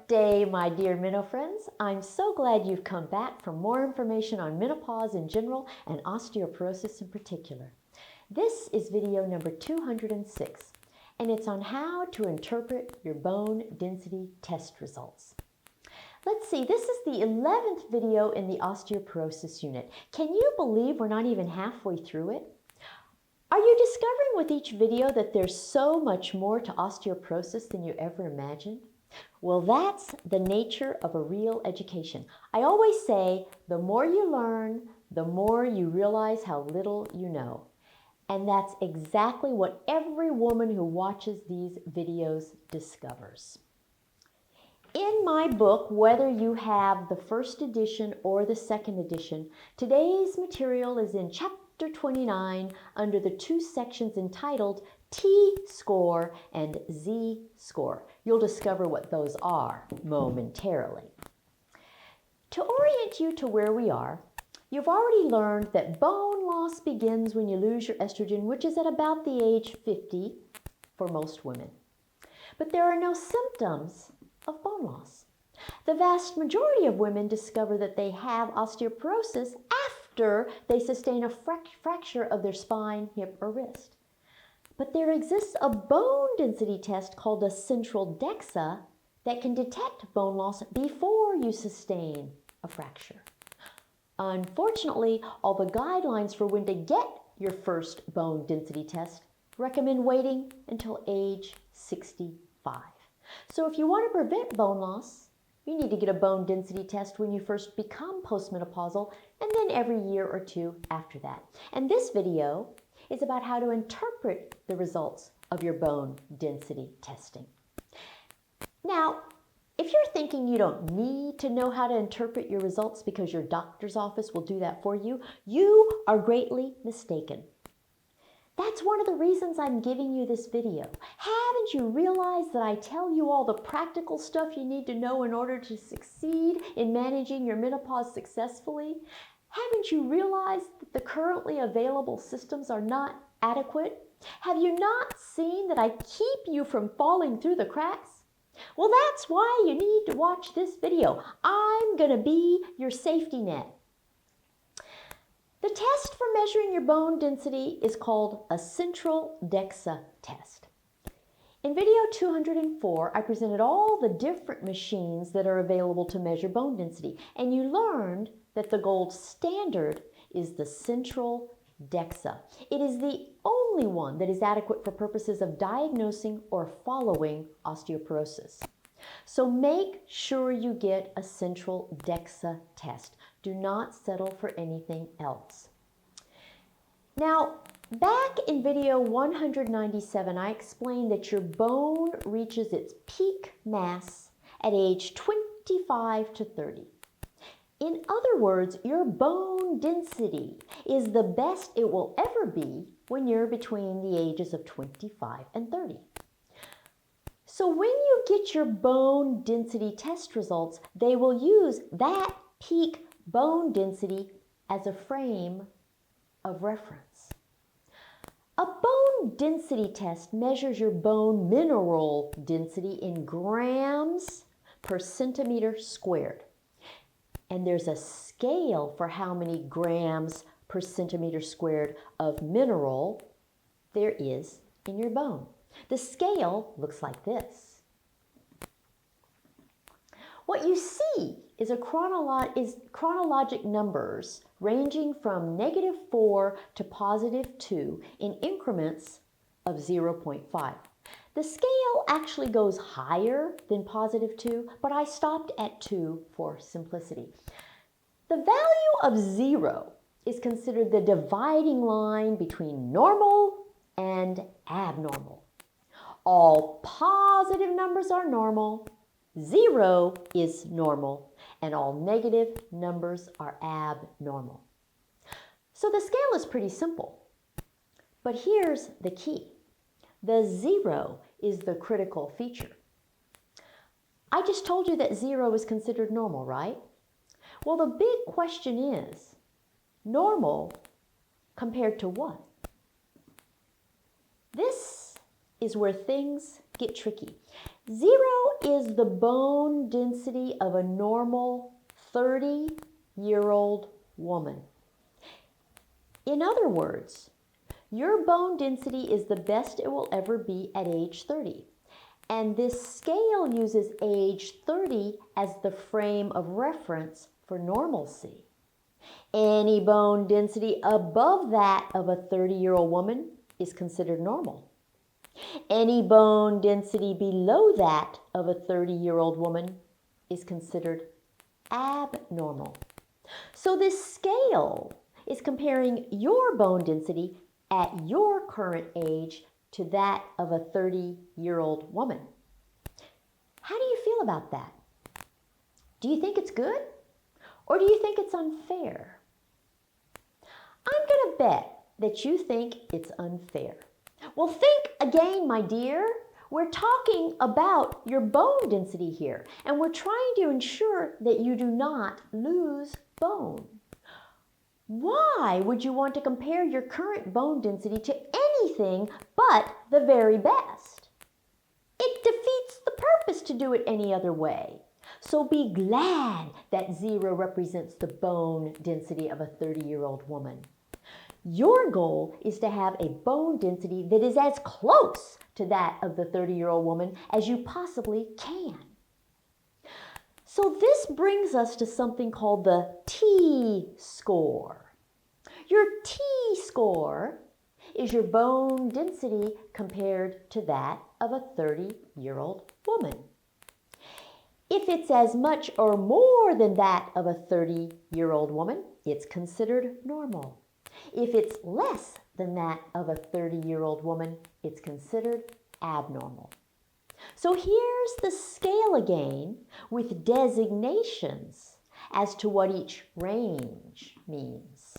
day, my dear Minnow friends. I'm so glad you've come back for more information on menopause in general and osteoporosis in particular. This is video number 206, and it's on how to interpret your bone density test results. Let's see, this is the 11th video in the osteoporosis unit. Can you believe we're not even halfway through it? Are you discovering with each video that there's so much more to osteoporosis than you ever imagined? Well, that's the nature of a real education. I always say, the more you learn, the more you realize how little you know. And that's exactly what every woman who watches these videos discovers. In my book, whether you have the first edition or the second edition, today's material is in Chapter 29 under the two sections entitled TScore and ZScore. You'll discover what those are momentarily. To orient you to where we are, you've already learned that bone loss begins when you lose your estrogen, which is at about the age 50 for most women. But there are no symptoms of bone loss. The vast majority of women discover that they have osteoporosis after they sustain a fracture of their spine, hip, or wrist. But there exists a bone density test called a central DEXA that can detect bone loss before you sustain a fracture. Unfortunately, all the guidelines for when to get your first bone density test recommend waiting until age 65. So if you want to prevent bone loss, you need to get a bone density test when you first become postmenopausal and then every year or two after that. And this video is about how to interpret the results of your bone density testing. Now, if you're thinking you don't need to know how to interpret your results because your doctor's office will do that for you, you are greatly mistaken. That's one of the reasons I'm giving you this video. Haven't you realized that I tell you all the practical stuff you need to know in order to succeed in managing your menopause successfully? Haven't you realized that the currently available systems are not adequate? Have you not seen that I keep you from falling through the cracks? Well, that's why you need to watch this video. I'm going to be your safety net. The test for measuring your bone density is called a central DEXA test. In video 204, I presented all the different machines that are available to measure bone density, and you learned that the gold standard is the central DEXA. It is the only one that is adequate for purposes of diagnosing or following osteoporosis. So make sure you get a central DEXA test. Do not settle for anything else. Now, back in video 197, I explained that your bone reaches its peak mass at age 25 to 30. In other words, your bone density is the best it will ever be when you're between the ages of 25 and 30. So when you get your bone density test results, they will use that peak bone density as a frame of reference. A bone density test measures your bone mineral density in grams per centimeter squared. And there's a scale for how many grams per centimeter squared of mineral there is in your bone. The scale looks like this. What you see is chronologic numbers ranging from -4 to +2 in increments of 0.5. The scale actually goes higher than +2, but I stopped at 2 for simplicity. The value of 0 is considered the dividing line between normal and abnormal. All positive numbers are normal, 0 is normal, and all negative numbers are abnormal. So the scale is pretty simple. But here's the key. The 0 is the critical feature. I just told you that 0 is considered normal, right? Well, the big question is, normal compared to what? This is where things get tricky. 0 is the bone density of a normal 30-year-old woman? In other words, your bone density is the best it will ever be at age 30. And this scale uses age 30 as the frame of reference for normalcy. Any bone density above that of a 30-year-old woman is considered normal. Any bone density below that of a 30-year-old woman is considered abnormal. So this scale is comparing your bone density at your current age to that of a 30-year-old woman. How do you feel about that? Do you think it's good? Or do you think it's unfair? I'm going to bet that you think it's unfair. Well, think again, my dear. We're talking about your bone density here, and we're trying to ensure that you do not lose bone. Why would you want to compare your current bone density to anything but the very best? It defeats the purpose to do it any other way. So be glad that 0 represents the bone density of a 30-year-old woman. Your goal is to have a bone density that is as close to that of the 30-year-old woman as you possibly can. So this brings us to something called the T-score. Your T-score is your bone density compared to that of a 30-year-old woman. If it's as much or more than that of a 30-year-old woman, it's considered normal. If it's less than that of a 30-year-old woman, it's considered abnormal. So here's the scale again with designations as to what each range means.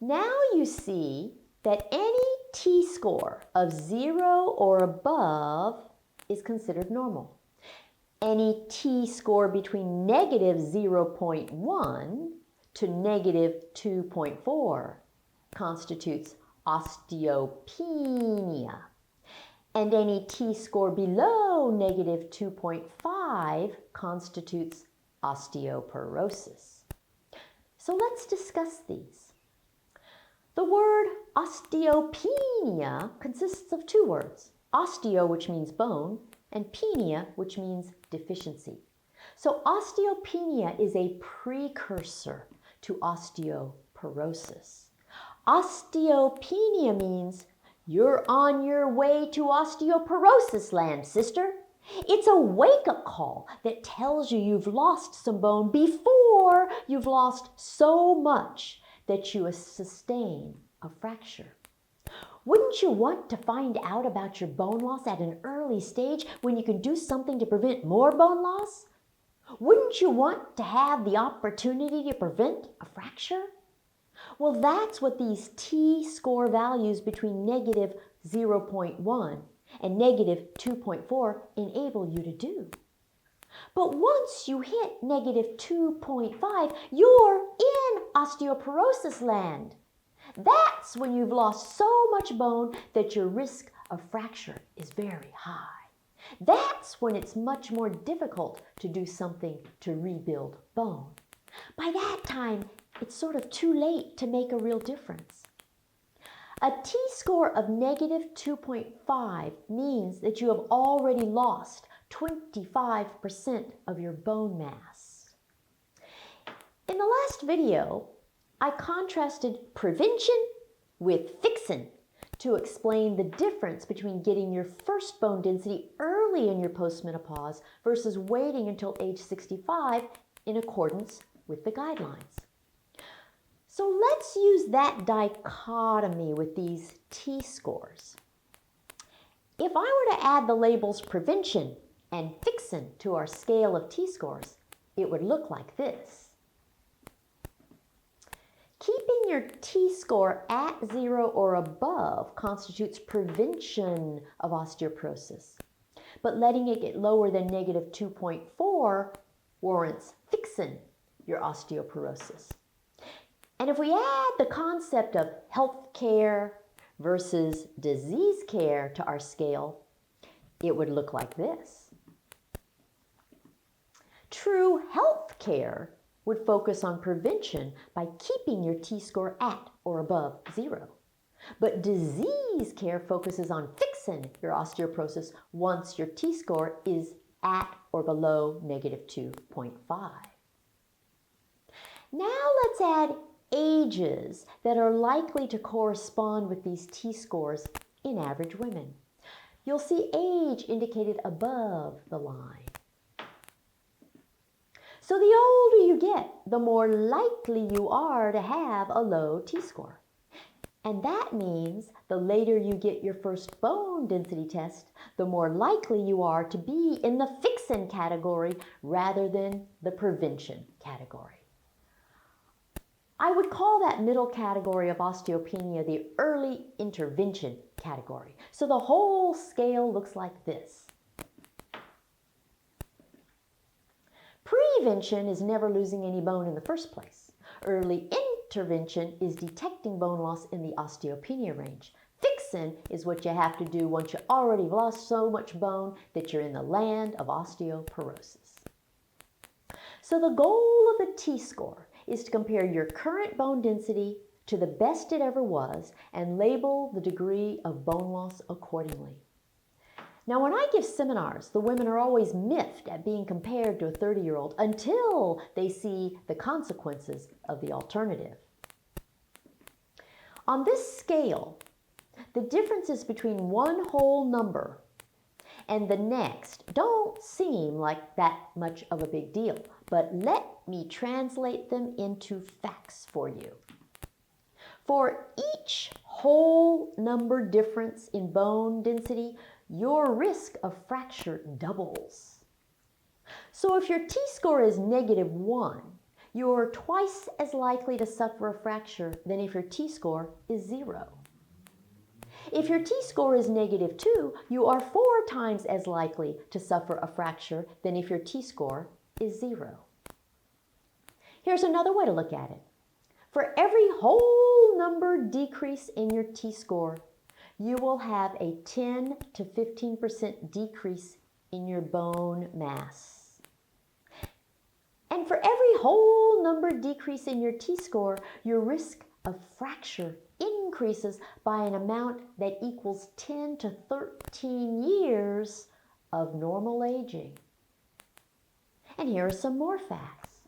Now you see that any T-score of 0 or above is considered normal. Any T-score between negative 0.1 to negative 2.4 constitutes osteopenia. And any T-score below negative 2.5 constitutes osteoporosis. So let's discuss these. The word osteopenia consists of 2 words. Osteo, which means bone, and penia, which means deficiency. So osteopenia is a precursor to osteoporosis. Osteopenia means you're on your way to osteoporosis land, sister. It's a wake-up call that tells you you've lost some bone before you've lost so much that you sustain a fracture. Wouldn't you want to find out about your bone loss at an early stage when you can do something to prevent more bone loss? Wouldn't you want to have the opportunity to prevent a fracture? Well, that's what these T-score values between negative 0.1 and negative 2.4 enable you to do. But once you hit negative 2.5, you're in osteoporosis land. That's when you've lost so much bone that your risk of fracture is very high. That's when it's much more difficult to do something to rebuild bone. By that time, it's sort of too late to make a real difference. A T-score of negative 2.5 means that you have already lost 25% of your bone mass. In the last video, I contrasted prevention with fixin to explain the difference between getting your first bone density early in your postmenopause versus waiting until age 65 in accordance with the guidelines. So let's use that dichotomy with these T-scores. If I were to add the labels prevention and fixin to our scale of T-scores, it would look like this. Keeping your T-score at 0 or above constitutes prevention of osteoporosis, but letting it get lower than negative 2.4 warrants fixing your osteoporosis. And if we add the concept of health care versus disease care to our scale, it would look like this. True health care would focus on prevention by keeping your T-score at or above 0. But disease care focuses on fixing your osteoporosis once your T-score is at or below -2.5. Now let's add ages that are likely to correspond with these T-scores in average women. You'll see age indicated above the line. So the older you get, the more likely you are to have a low T-score. And that means the later you get your first bone density test, the more likely you are to be in the fixin category rather than the prevention category. I would call that middle category of osteopenia the early intervention category. So the whole scale looks like this. Prevention is never losing any bone in the first place. Early intervention is detecting bone loss in the osteopenia range. Fixin is what you have to do once you already lost so much bone that you're in the land of osteoporosis. So the goal of the T-score is to compare your current bone density to the best it ever was and label the degree of bone loss accordingly. Now, when I give seminars, the women are always miffed at being compared to a 30-year-old until they see the consequences of the alternative. On this scale, the differences between one whole number and the next don't seem like that much of a big deal, but let me translate them into facts for you. For each whole number difference in bone density, your risk of fracture doubles. So if your T-score is -1, you're twice as likely to suffer a fracture than if your T-score is 0. If your T-score is -2, you are 4 times as likely to suffer a fracture than if your T-score is 0. Here's another way to look at it. For every whole number decrease in your T-score, you will have a 10 to 15% decrease in your bone mass. And for every whole number decrease in your T-score, your risk of fracture increases by an amount that equals 10 to 13 years of normal aging. And here are some more facts.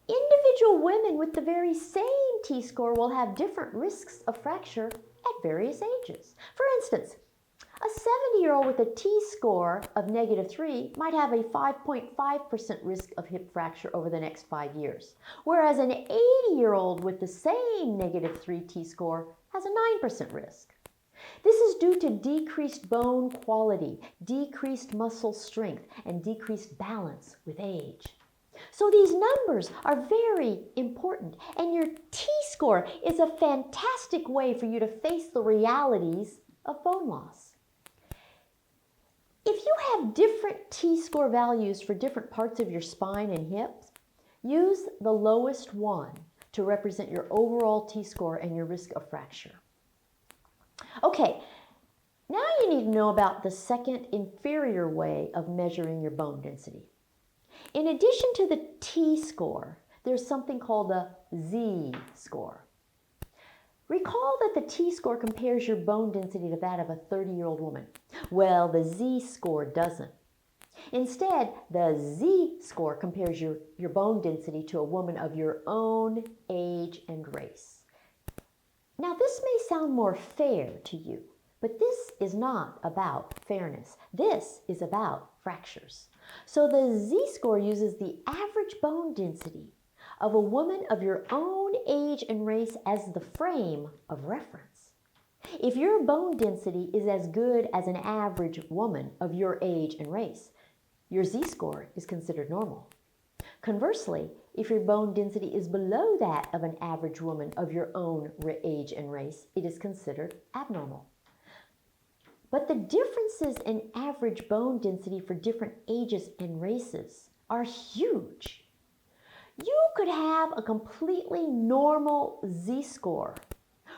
Individual women with the very same T-score will have different risks of fracture at various ages. For instance, a 70-year-old with a T-score of -3 might have a 5.5% risk of hip fracture over the next 5 years, whereas an 80-year-old with the same -3 T-score has a 9% risk. This is due to decreased bone quality, decreased muscle strength, and decreased balance with age. So these numbers are very important, and your T-score is a fantastic way for you to face the realities of bone loss. If you have different T-score values for different parts of your spine and hips, use the lowest one to represent your overall T-score and your risk of fracture. Okay, now you need to know about the second inferior way of measuring your bone density. In addition to the T-score, there's something called the Z-score. Recall that the T-score compares your bone density to that of a 30-year-old woman. Well, the Z-score doesn't. Instead, the Z-score compares your bone density to a woman of your own age and race. Now, this may sound more fair to you, but this is not about fairness. This is about fractures. So the Z-score uses the average bone density of a woman of your own age and race as the frame of reference. If your bone density is as good as an average woman of your age and race, your Z-score is considered normal. Conversely, if your bone density is below that of an average woman of your own age and race, it is considered abnormal. But the differences in average bone density for different ages and races are huge. You could have a completely normal Z-score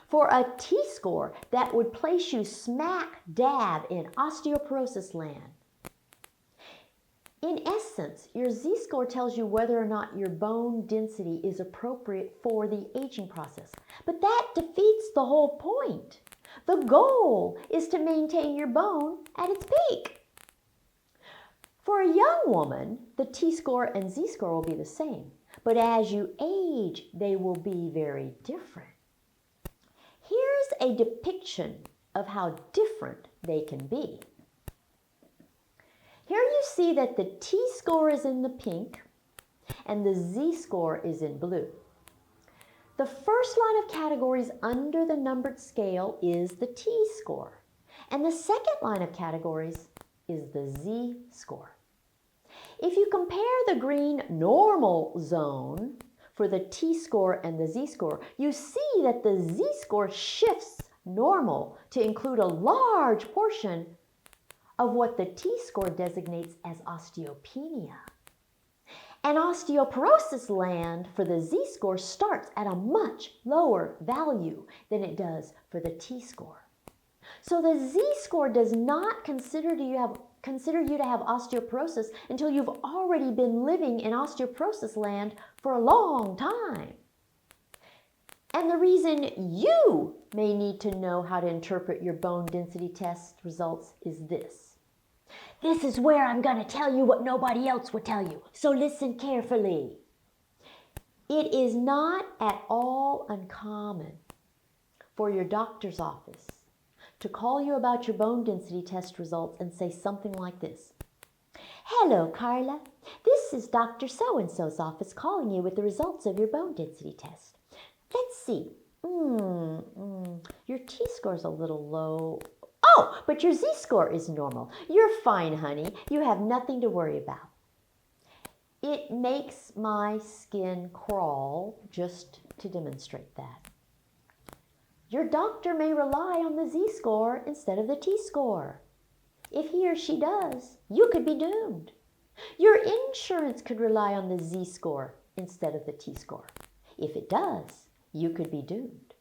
For a T-score, that would place you smack dab in osteoporosis land. In essence, your Z-score tells you whether or not your bone density is appropriate for the aging process. But that defeats the whole point. The goal is to maintain your bone at its peak. For a young woman, the T-score and Z-score will be the same. But as you age, they will be very different. Here's a depiction of how different they can be. Here you see that the T-score is in the pink and the Z-score is in blue. The first line of categories under the numbered scale is the T-score, and the second line of categories is the Z-score. If you compare the green normal zone for the T-score and the Z-score, you see that the Z-score shifts normal to include a large portion of what the T-score designates as osteopenia. And osteoporosis land for the Z-score starts at a much lower value than it does for the T-score. So the Z-score does not consider you to have osteoporosis until you've already been living in osteoporosis land for a long time. And the reason you may need to know how to interpret your bone density test results is this. This is where I'm going to tell you what nobody else would tell you, so listen carefully. It is not at all uncommon for your doctor's office to call you about your bone density test results and say something like this. Hello, Carla. This is Dr. So-and-so's office calling you with the results of your bone density test. Let's see. Your T-score's a little low. Oh, but your Z-score is normal. You're fine, honey. You have nothing to worry about. It makes my skin crawl just to demonstrate that. Your doctor may rely on the Z-score instead of the T-score. If he or she does, you could be doomed. Your insurance could rely on the Z-score instead of the T-score. If it does, you could be doomed.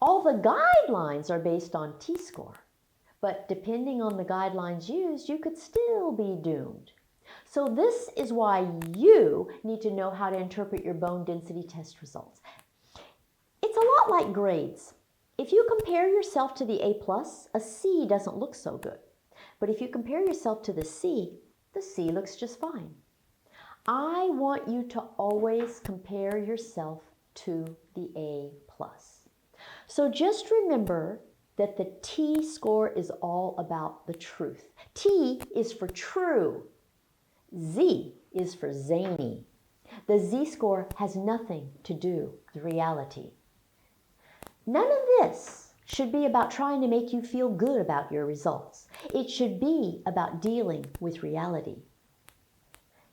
All the guidelines are based on T-score, but depending on the guidelines used, you could still be doomed. So this is why you need to know how to interpret your bone density test results. It's a lot like grades. If you compare yourself to the A+, a C doesn't look so good. But if you compare yourself to the C looks just fine. I want you to always compare yourself to the A+. So just remember that the T-score is all about the truth. T is for true. Z is for zany. The Z-score has nothing to do with reality. None of this should be about trying to make you feel good about your results. It should be about dealing with reality.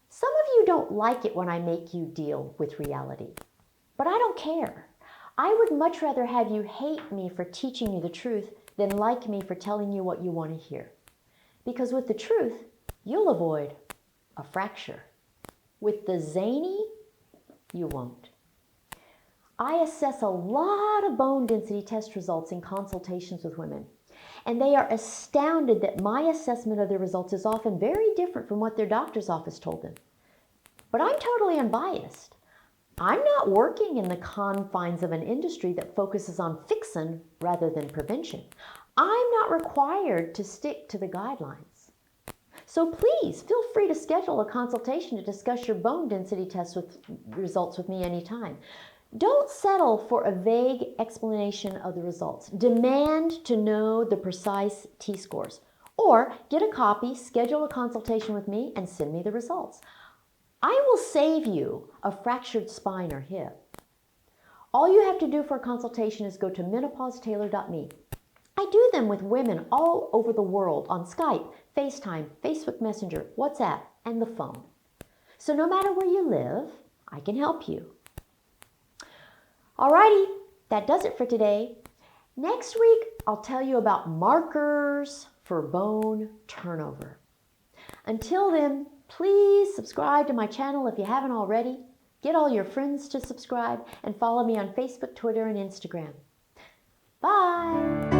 Some of you don't like it when I make you deal with reality, but I don't care. I would much rather have you hate me for teaching you the truth than like me for telling you what you want to hear. Because with the truth, you'll avoid a fracture. With the zany, you won't. I assess a lot of bone density test results in consultations with women, and they are astounded that my assessment of their results is often very different from what their doctor's office told them. But I'm totally unbiased. I'm not working in the confines of an industry that focuses on fixin rather than prevention. I'm not required to stick to the guidelines. So please feel free to schedule a consultation to discuss your bone density test results with me anytime. Don't settle for a vague explanation of the results. Demand to know the precise T-scores. Or get a copy, schedule a consultation with me, and send me the results. I will save you a fractured spine or hip. All you have to do for a consultation is go to menopausetailor.me. I do them with women all over the world on Skype, FaceTime, Facebook Messenger, WhatsApp, and the phone. So no matter where you live, I can help you. Alrighty, that does it for today. Next week, I'll tell you about markers for bone turnover. Until then, please subscribe to my channel if you haven't already. Get all your friends to subscribe and follow me on Facebook, Twitter, and Instagram. Bye!